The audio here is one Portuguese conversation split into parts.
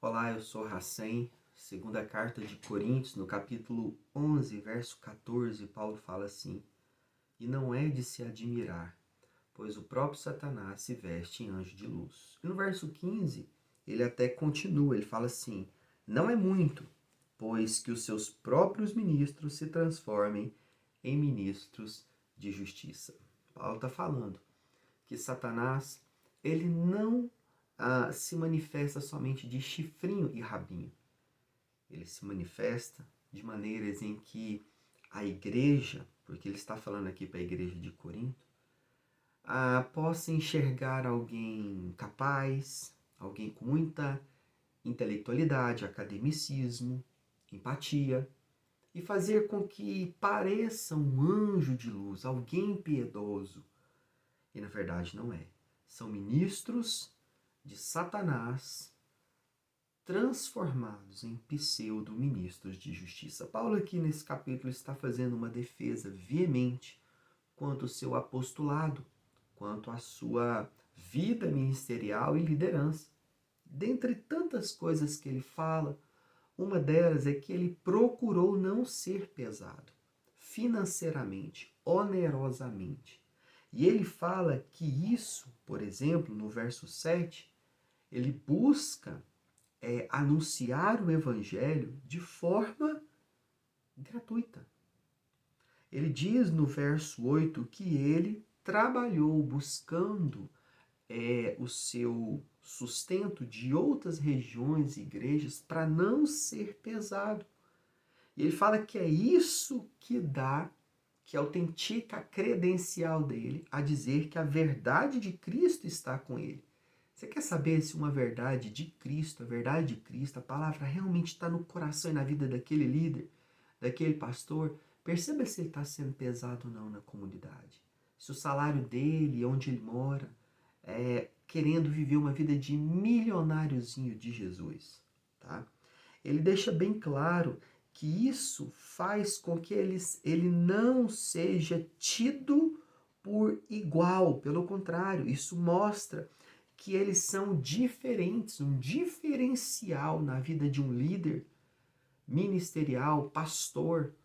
Olá, eu sou Hacem. Segunda carta de Coríntios, no capítulo 11, verso 14, Paulo fala assim: E não é de se admirar, pois o próprio Satanás se veste em anjo de luz. E no verso 15, ele até continua, ele fala assim: Não é muito, pois que os seus próprios ministros se transformem em ministros de justiça. Paulo está falando que Satanás, ele não se manifesta somente de chifrinho e rabinho. Ele se manifesta de maneiras em que a igreja, porque ele está falando aqui para a igreja de Corinto, possa enxergar alguém capaz, alguém com muita intelectualidade, academicismo, empatia, e fazer com que pareça um anjo de luz, alguém piedoso. E na verdade não é. São ministros de Satanás transformados em pseudo-ministros de justiça. Paulo aqui nesse capítulo está fazendo uma defesa veemente quanto ao seu apostolado, quanto à sua vida ministerial e liderança. Dentre tantas coisas que ele fala, uma delas é que ele procurou não ser pesado financeiramente, onerosamente. E ele fala que isso, por exemplo, no verso 7, ele busca anunciar o evangelho de forma gratuita. Ele diz no verso 8 que ele trabalhou buscando o seu sustento de outras regiões e igrejas para não ser pesado. E ele fala que é isso que autentica a credencial dele a dizer que a verdade de Cristo está com ele. Você quer saber se uma verdade de Cristo, a verdade de Cristo, a palavra realmente está no coração e na vida daquele líder, daquele pastor? Perceba se ele está sendo pesado ou não na comunidade. Se o salário dele, onde ele mora, querendo viver uma vida de milionáriozinho de Jesus. Tá? Ele deixa bem claro que isso faz com que ele não seja tido por igual. Pelo contrário, isso mostra que eles são diferentes, um diferencial na vida de um líder ministerial, pastor,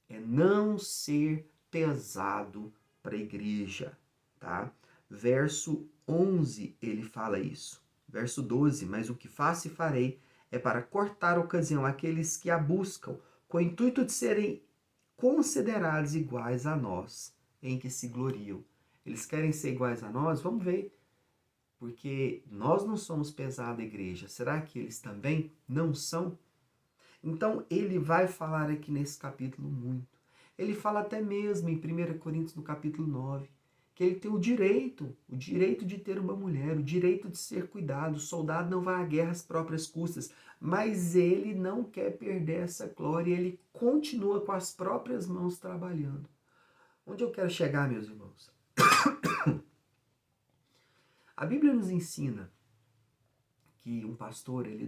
é não ser pesado para a igreja, tá? Verso 11, ele fala isso. Verso 12, mas o que faço e farei é para cortar a ocasião àqueles que a buscam, com o intuito de serem considerados iguais a nós, em que se gloriam. Eles querem ser iguais a nós? Vamos ver. Porque nós não somos pesada igreja. Será que eles também não são? Então ele vai falar aqui nesse capítulo muito. Ele fala até mesmo em 1 Coríntios no capítulo 9, que ele tem o direito de ter uma mulher, o direito de ser cuidado. O soldado não vai à guerra às próprias custas, mas ele não quer perder essa glória, ele continua com as próprias mãos trabalhando. Onde eu quero chegar, meus irmãos? A Bíblia nos ensina que um pastor ele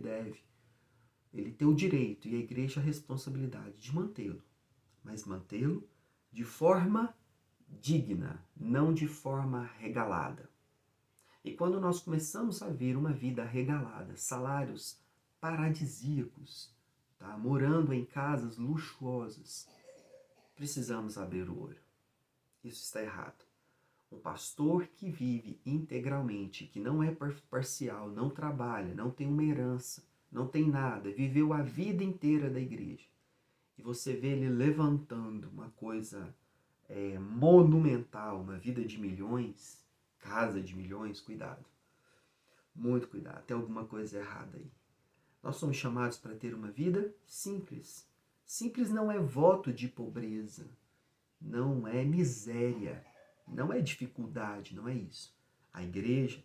tem o direito e a igreja a responsabilidade de mantê-lo, mas mantê-lo de forma digna, não de forma regalada. E quando nós começamos a ver uma vida regalada, salários paradisíacos, tá? Morando em casas luxuosas, precisamos abrir o olho. Isso está errado. Um pastor que vive integralmente, que não é parcial, não trabalha, não tem uma herança, não tem nada, viveu a vida inteira da igreja. E você vê ele levantando uma coisa monumental, uma vida de milhões, casa de milhões, cuidado. Muito cuidado, tem alguma coisa errada aí. Nós somos chamados para ter uma vida simples. Simples não é voto de pobreza, não é miséria, não é dificuldade, não é isso. A igreja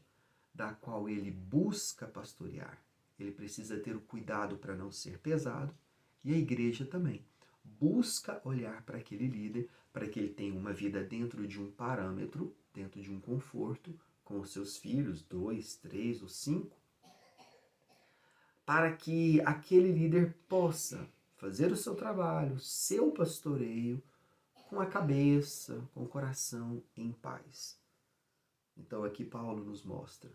da qual ele busca pastorear, ele precisa ter o cuidado para não ser pesado, e a igreja também busca olhar para aquele líder, para que ele tenha uma vida dentro de um parâmetro, dentro de um conforto, com os seus filhos, 2, 3 ou 5, para que aquele líder possa fazer o seu trabalho, seu pastoreio, com a cabeça, com o coração em paz. Então aqui Paulo nos mostra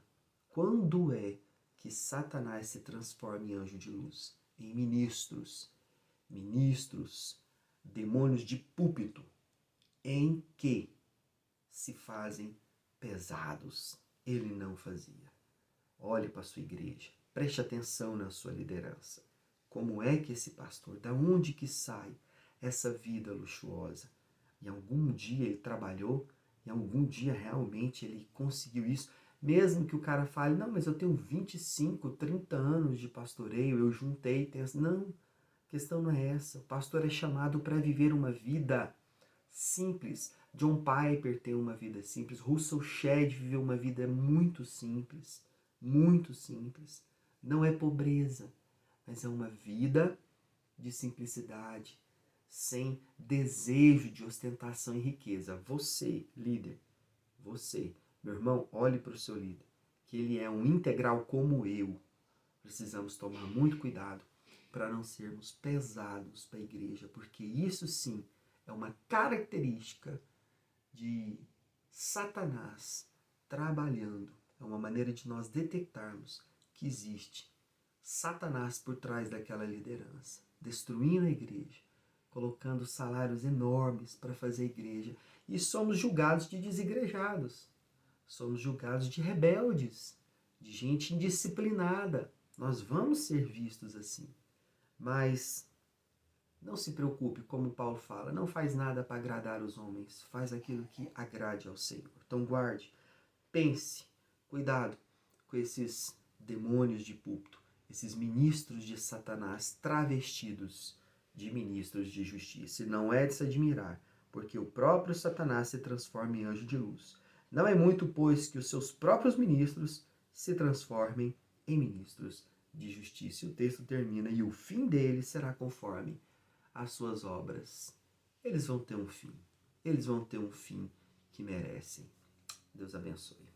quando é que Satanás se transforme em anjo de luz, em ministros, demônios de púlpito, em que se fazem pesados. Ele não fazia. Olhe para a sua igreja, preste atenção na sua liderança. Como é que esse pastor, da onde que sai essa vida luxuosa? Em algum dia ele trabalhou, em algum dia realmente ele conseguiu isso, mesmo que o cara fale, não, mas eu tenho 25, 30 anos de pastoreio, eu juntei, não, a questão não é essa. O pastor é chamado para viver uma vida simples. John Piper tem uma vida simples, Russell Shedd viveu uma vida muito simples, muito simples. Não é pobreza, mas é uma vida de simplicidade, sem desejo de ostentação e riqueza. Você, líder, você, meu irmão, olhe para o seu líder, que ele é um integral como eu. Precisamos tomar muito cuidado para não sermos pesados para a igreja, porque isso sim é uma característica de Satanás trabalhando. É uma maneira de nós detectarmos que existe Satanás por trás daquela liderança, destruindo a igreja, colocando salários enormes para fazer a igreja. E somos julgados de desigrejados, somos julgados de rebeldes, de gente indisciplinada. Nós vamos ser vistos assim. Mas não se preocupe, como Paulo fala, não faz nada para agradar os homens, faz aquilo que agrade ao Senhor. Então guarde, pense, cuidado com esses demônios de púlpito, esses ministros de Satanás travestidos de ministros de justiça. E não é de se admirar, porque o próprio Satanás se transforma em anjo de luz. Não é muito, pois, que os seus próprios ministros se transformem em ministros de justiça. E o texto termina, e o fim deles será conforme as suas obras. Eles vão ter um fim. Eles vão ter um fim que merecem. Deus abençoe.